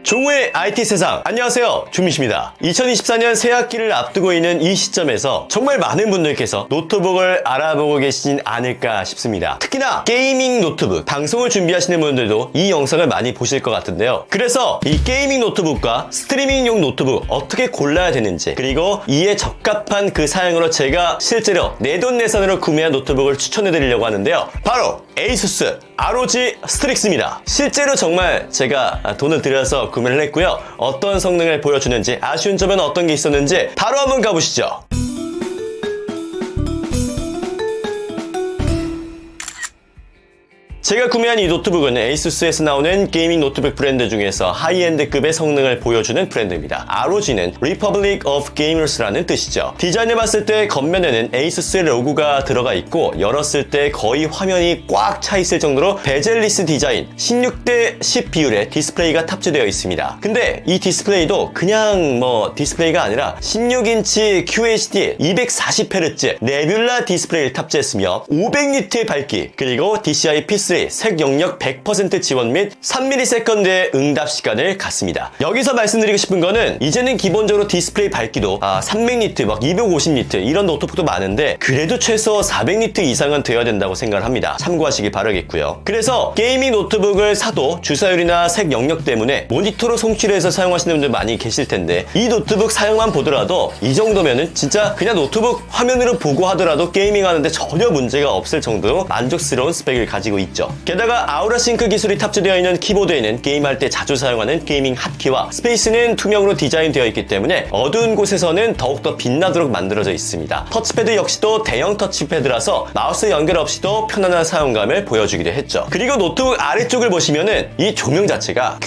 종우의 IT 세상, 안녕하세요, 주민씨입니다. 2024년 새학기를 앞두고 있는 이 시점에서 정말 많은 분들께서 노트북을 알아보고 계시진 않을까 싶습니다. 특히나 게이밍 노트북, 방송을 준비하시는 분들도 이 영상을 많이 보실 것 같은데요. 그래서 이 게이밍 노트북과 스트리밍용 노트북 어떻게 골라야 되는지, 그리고 이에 적합한 그 사양으로 제가 실제로 내돈내산으로 구매한 노트북을 추천해드리려고 하는데요. 바로 ASUS ROG 스트릭스입니다. 실제로 정말 제가 돈을 들여서 구매를 했고요. 어떤 성능을 보여주는지, 아쉬운 점은 어떤 게 있었는지 바로 한번 가보시죠. 제가 구매한 이 노트북은 ASUS에서 나오는 게이밍 노트북 브랜드 중에서 하이엔드급의 성능을 보여주는 브랜드입니다. ROG는 Republic of Gamers라는 뜻이죠. 디자인을 봤을 때 겉면에는 ASUS의 로고가 들어가 있고, 열었을 때 거의 화면이 꽉 차 있을 정도로 베젤리스 디자인, 16대 10 비율의 디스플레이가 탑재되어 있습니다. 근데 이 디스플레이도 그냥 디스플레이가 아니라 16인치 QHD 240Hz 네뷸라 디스플레이를 탑재했으며 500니트의 밝기, 그리고 DCI P3 색 영역 100% 지원 및 3ms의 응답 시간을 갖습니다. 여기서 말씀드리고 싶은 거는, 이제는 기본적으로 디스플레이 밝기도 300니트, 250니트 이런 노트북도 많은데, 그래도 최소 400니트 이상은 되어야 된다고 생각을 합니다. 참고하시기 바라겠고요. 그래서 게이밍 노트북을 사도 주사율이나 색 영역 때문에 모니터로 송출해서 사용하시는 분들 많이 계실 텐데, 이 노트북 사용만 보더라도 이 정도면은 진짜 그냥 노트북 화면으로 보고 하더라도 게이밍하는데 전혀 문제가 없을 정도로 만족스러운 스펙을 가지고 있죠. 게다가 아우라 싱크 기술이 탑재되어 있는 키보드에는 게임할 때 자주 사용하는 게이밍 핫키와 스페이스는 투명으로 디자인되어 있기 때문에 어두운 곳에서는 더욱더 빛나도록 만들어져 있습니다. 터치패드 역시도 대형 터치패드라서 마우스 연결 없이도 편안한 사용감을 보여주기도 했죠. 그리고 노트북 아래쪽을 보시면은 이 조명 자체가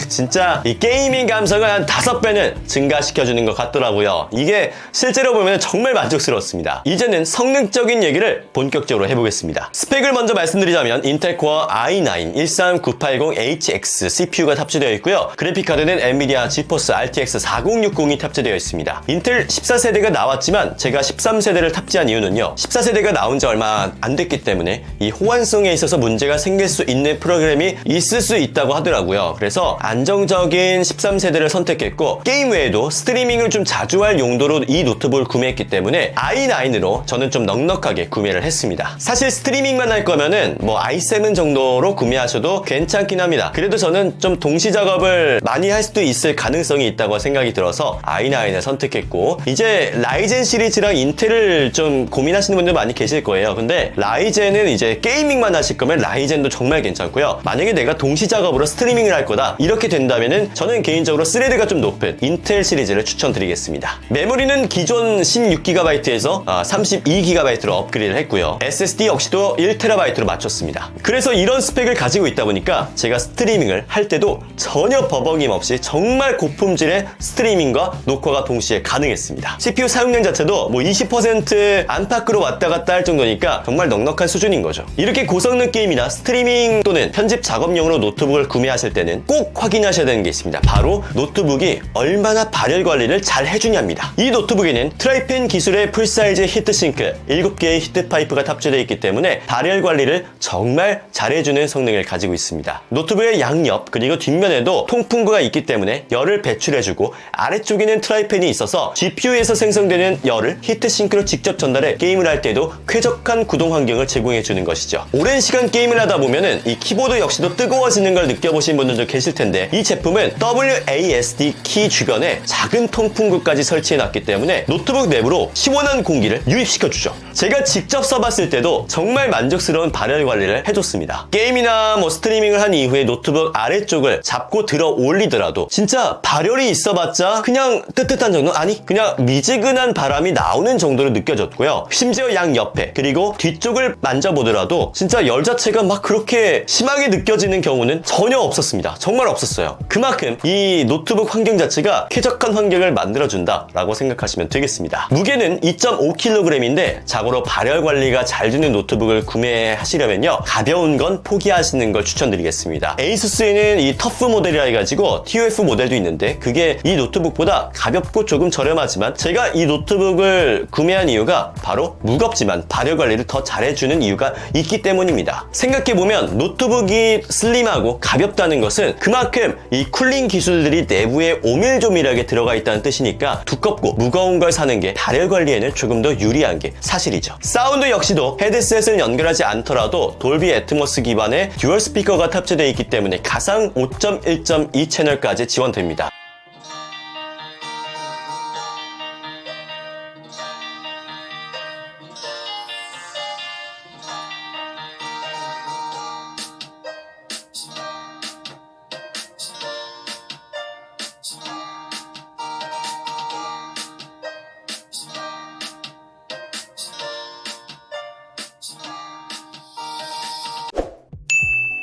진짜 이 게이밍 감성을 한 5배는 증가시켜주는 것 같더라고요. 이게 실제로 보면 정말 만족스러웠습니다. 이제는 성능적인 얘기를 본격적으로 해보겠습니다. 스펙을 먼저 말씀드리자면 인텔 코어 i9 13980HX CPU가 탑재되어 있고요. 그래픽카드는 엔비디아 지포스 RTX 4060이 탑재되어 있습니다. 인텔 14세대가 나왔지만 제가 13세대를 탑재한 이유는요, 14세대가 나온 지 얼마 안 됐기 때문에 이 호환성에 있어서 문제가 생길 수 있는 프로그램이 있을 수 있다고 하더라고요. 그래서 안정적인 13세대를 선택했고, 게임 외에도 스트리밍을 좀 자주 할 용도로 이 노트북을 구매했기 때문에 i9으로 저는 좀 넉넉하게 구매를 했습니다. 사실 스트리밍만 할 거면은 i7 정도로 구매하셔도 괜찮긴 합니다. 그래도 저는 좀 동시 작업을 많이 할 수도 있을 가능성이 있다고 생각이 들어서 i9을 선택했고, 이제 라이젠 시리즈랑 인텔을 좀 고민하시는 분들 많이 계실 거예요. 근데 라이젠은 이제 게이밍만 하실 거면 라이젠도 정말 괜찮고요. 만약에 내가 동시 작업으로 스트리밍을 할 거다, 이렇게 된다면은 저는 개인적으로 스레드가 좀 높은 인텔 시리즈를 추천드리겠습니다. 메모리는 기존 16GB에서 32GB로 업그레이드를 했고요. SSD 역시도 1TB로 맞췄습니다. 그래서 이런 스펙을 가지고 있다 보니까 제가 스트리밍을 할 때도 전혀 버벅임 없이 정말 고품질의 스트리밍과 녹화가 동시에 가능했습니다. CPU 사용량 자체도 20% 안팎으로 왔다 갔다 할 정도니까 정말 넉넉한 수준인 거죠. 이렇게 고성능 게임이나 스트리밍 또는 편집 작업용으로 노트북을 구매하실 때는 꼭 확인하셔야 되는 게 있습니다. 바로 노트북이 얼마나 발열 관리를 잘 해주냐입니다. 이 노트북에는 트라이펜 기술의 풀사이즈 히트싱크 7개의 히트파이프가 탑재되어 있기 때문에 발열 관리를 정말 잘해주는 성능을 가지고 있습니다. 노트북의 양옆 그리고 뒷면에도 통풍구가 있기 때문에 열을 배출해주고, 아래쪽에는 트라이팬이 있어서 GPU에서 생성되는 열을 히트싱크로 직접 전달해 게임을 할 때도 쾌적한 구동 환경을 제공해주는 것이죠. 오랜 시간 게임을 하다 보면은 이 키보드 역시도 뜨거워지는 걸 느껴보신 분들도 계실 텐데, 이 제품은 WASD 키 주변에 작은 통풍구까지 설치해놨기 때문에 노트북 내부로 시원한 공기를 유입시켜주죠. 제가 직접 써봤을 때도 정말 만족스러운 발열 관리를 해줬습니다. 게임이나 스트리밍을 한 이후에 노트북 아래쪽을 잡고 들어 올리더라도 진짜 발열이 있어봤자 그냥 뜨뜻한 정도? 아니, 그냥 미지근한 바람이 나오는 정도로 느껴졌고요. 심지어 양옆에 그리고 뒤쪽을 만져보더라도 진짜 열 자체가 그렇게 심하게 느껴지는 경우는 전혀 없었습니다. 정말 없었어요. 그만큼 이 노트북 환경 자체가 쾌적한 환경을 만들어준다 라고 생각하시면 되겠습니다. 무게는 2.5kg인데 자고로 발열 관리가 잘 되는 노트북을 구매하시려면요, 가벼운 건 포기하시는 걸 추천드리겠습니다. 에이수스에는 이 터프 모델이라 해가지고 TUF 모델도 있는데 그게 이 노트북보다 가볍고 조금 저렴하지만 제가 이 노트북을 구매한 이유가 바로 무겁지만 발열 관리를 더 잘해주는 이유가 있기 때문입니다. 생각해보면 노트북이 슬림하고 가볍다는 것은 그만큼 이 쿨링 기술들이 내부에 오밀조밀하게 들어가 있다는 뜻이니까 두껍고 무거운 걸 사는 게 발열 관리에는 조금 더 유리한 게 사실이죠. 사운드 역시도 헤드셋을 연결하지 않더라도 돌비 애트모스 기반의 듀얼 스피커가 탑재되어 있기 때문에 가상 5.1.2 채널까지 지원됩니다.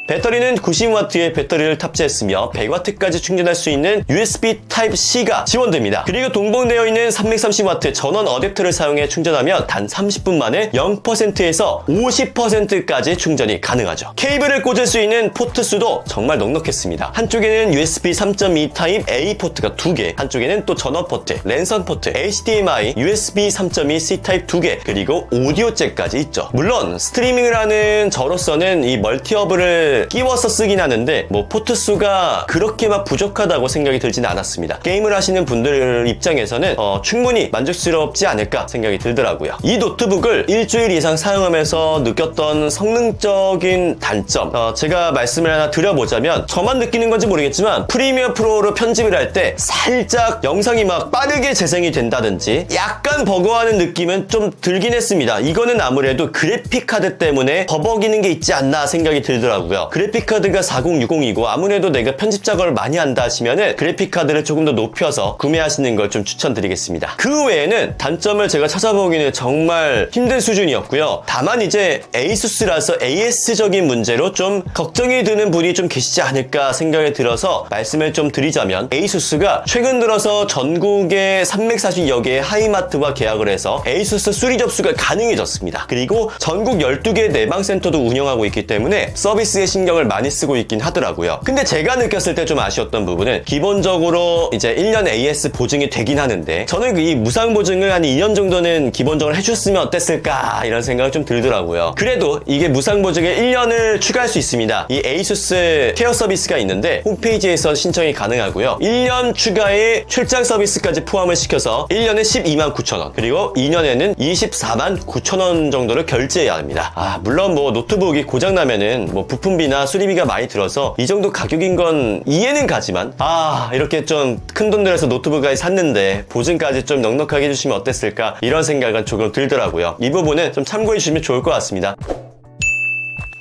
배터리는 90W의 배터리를 탑재했으며 100W까지 충전할 수 있는 USB Type-C가 지원됩니다. 그리고 동봉되어 있는 330W 전원 어댑터를 사용해 충전하면 단 30분 만에 0%에서 50%까지 충전이 가능하죠. 케이블을 꽂을 수 있는 포트 수도 정말 넉넉했습니다. 한쪽에는 USB 3.2 타입 A 포트가 2개, 한쪽에는 또 전원 포트, 랜선 포트, HDMI, USB 3.2 C 타입 2개, 그리고 오디오 잭까지 있죠. 물론 스트리밍을 하는 저로서는 이 멀티허브를 끼워서 쓰긴 하는데 뭐 포트 수가 그렇게 막 부족하다고 생각이 들지는 않았습니다. 게임을 하시는 분들 입장에서는 충분히 만족스럽지 않을까 생각이 들더라고요. 이 노트북을 일주일 이상 사용하면서 느꼈던 성능적인 단점, 제가 말씀을 하나 드려보자면 저만 느끼는 건지 모르겠지만 프리미어 프로로 편집을 할 때 살짝 영상이 막 빠르게 재생이 된다든지 약간 버거워하는 느낌은 좀 들긴 했습니다. 이거는 아무래도 그래픽 카드 때문에 버벅이는 게 있지 않나 생각이 들더라고요. 그래픽카드가 4060이고 아무래도 내가 편집 작업을 많이 한다 하시면은 그래픽카드를 조금 더 높여서 구매하시는 걸 좀 추천드리겠습니다. 그 외에는 단점을 제가 찾아보기는 정말 힘든 수준이었고요. 다만 이제 에이수스라서 AS적인 문제로 좀 걱정이 드는 분이 좀 계시지 않을까 생각이 들어서 말씀을 좀 드리자면 에이수스가 최근 들어서 전국의 340여 개의 하이마트와 계약을 해서 에이수스 수리 접수가 가능해졌습니다. 그리고 전국 12개 내방센터도 운영하고 있기 때문에 서비스에 신경을 많이 쓰고 있긴 하더라고요. 근데 제가 느꼈을 때 좀 아쉬웠던 부분은 기본적으로 이제 1년 AS 보증이 되긴 하는데 저는 이 무상 보증을 한 2년 정도는 기본적으로 해줬으면 어땠을까 이런 생각이 좀 들더라고요. 그래도 이게 무상 보증에 1년을 추가할 수 있습니다. 이 에이수스 케어 서비스가 있는데 홈페이지에서 신청이 가능하고요. 1년 추가의 출장 서비스까지 포함을 시켜서 1년에 129,000원 그리고 2년에는 249,000원 정도를 결제해야 합니다. 물론 뭐 노트북이 고장나면은 뭐 부품비나 수리비가 많이 들어서 이 정도 가격인 건 이해는 가지만 이렇게 좀 큰돈 들여서 노트북까지 샀는데 보증까지 좀 넉넉하게 해주시면 어땠을까 이런 생각은 조금 들더라고요. 이 부분은 좀 참고해 주시면 좋을 것 같습니다.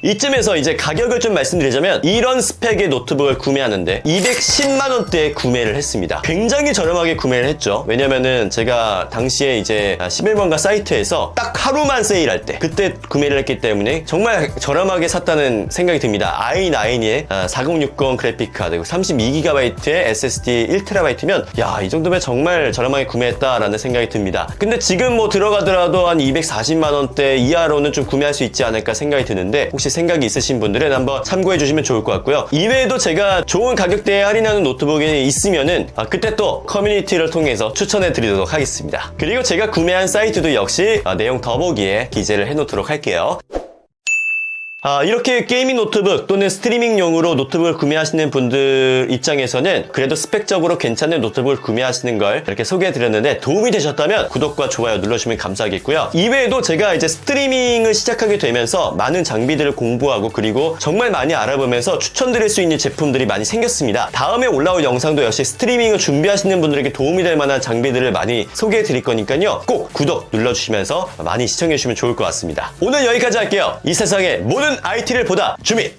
이쯤에서 이제 가격을 좀 말씀드리자면 이런 스펙의 노트북을 구매하는데 210만원대에 구매를 했습니다. 굉장히 저렴하게 구매를 했죠. 왜냐면은 제가 당시에 이제 11번가 사이트에서 딱 하루만 세일할 때 그때 구매를 했기 때문에 정말 저렴하게 샀다는 생각이 듭니다. i9에 4060 그래픽카드 32GB의 SSD 1TB면 이 정도면 정말 저렴하게 구매했다라는 생각이 듭니다. 근데 지금 뭐 들어가더라도 한 240만원대 이하로는 좀 구매할 수 있지 않을까 생각이 드는데 혹시 생각이 있으신 분들은 한번 참고해 주시면 좋을 것 같고요. 이외에도 제가 좋은 가격대에 할인하는 노트북이 있으면은 그때 또 커뮤니티를 통해서 추천해 드리도록 하겠습니다. 그리고 제가 구매한 사이트도 역시 내용 더보기에 기재를 해 놓도록 할게요. 이렇게 게이밍 노트북 또는 스트리밍용으로 노트북을 구매하시는 분들 입장에서는 그래도 스펙적으로 괜찮은 노트북을 구매하시는 걸 이렇게 소개해드렸는데 도움이 되셨다면 구독과 좋아요 눌러주시면 감사하겠고요. 이외에도 제가 이제 스트리밍을 시작하게 되면서 많은 장비들을 공부하고 그리고 정말 많이 알아보면서 추천드릴 수 있는 제품들이 많이 생겼습니다. 다음에 올라올 영상도 역시 스트리밍을 준비하시는 분들에게 도움이 될 만한 장비들을 많이 소개해드릴 거니까요. 꼭 구독 눌러주시면서 많이 시청해주시면 좋을 것 같습니다. 오늘 여기까지 할게요. 이 세상의 모든 IT를 보다 주민.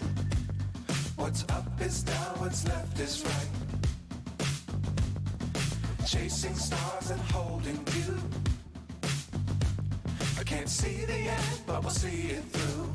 What's up is down, what's left is right. Chasing stars and holding you. I can't see the end, but we'll see it through.